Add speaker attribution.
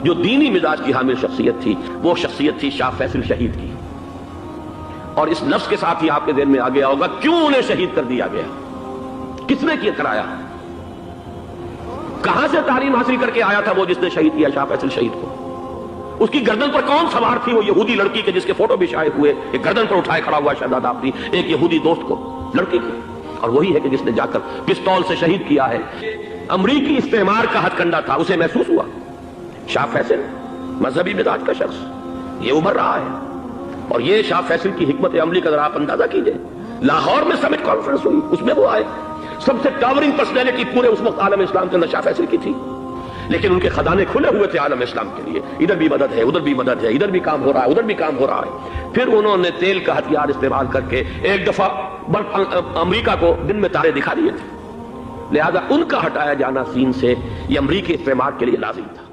Speaker 1: जो दीनी मिजाज की हामिल शख्सियत थी, वो शख्सियत थी शाह फैसल शहीद की। और इस लफ्ज के साथ ही आपके ज़हन में आ गया होगा क्यों उन्हें शहीद कर दिया गया, किसने किया कराया, कहां से तालीम हासिल करके आया था वो जिसने शहीद किया शाह फैसल शहीद को। उसकी गर्दन पर कौन सवार थी, वो यहूदी लड़की के जिसके फोटो भी शाये हुए, एक गर्दन पर उठाए खड़ा हुआ शहजादा अपनी एक यहूदी दोस्त को, लड़की को, और वही है कि जिसने जाकर पिस्तौल से शहीद किया है। अमरीकी इस्तेमार का हथकंडा था, उसे महसूस हुआ। शाह फैसल मजहबी मिजाज का शख्स ये उभर रहा है, और ये शाह फैसल की हिकमत अमली का जरा आप अंदाजा कीजिए। लाहौर में समिट कॉन्फ्रेंस हुई, उसमें वो आए, सबसे टावरिंग पर्सनैलिटी पूरे उस वक्त आलम इस्लाम के अंदर शाह फैसल की थी, लेकिन उनके खजाने खुले हुए थे आलम इस्लाम के लिए। इधर भी मदद है, उधर भी मदद है, इधर भी काम हो रहा है, उधर भी काम हो रहा है। फिर उन्होंने तेल का हथियार इस्तेमाल करके एक दफा अमेरिका को दिन में तारे दिखा दिए थे, लिहाजा उनका हटाया जाना सीन से ये अमरीकी इस्तेमाल के लिए लाजिम था।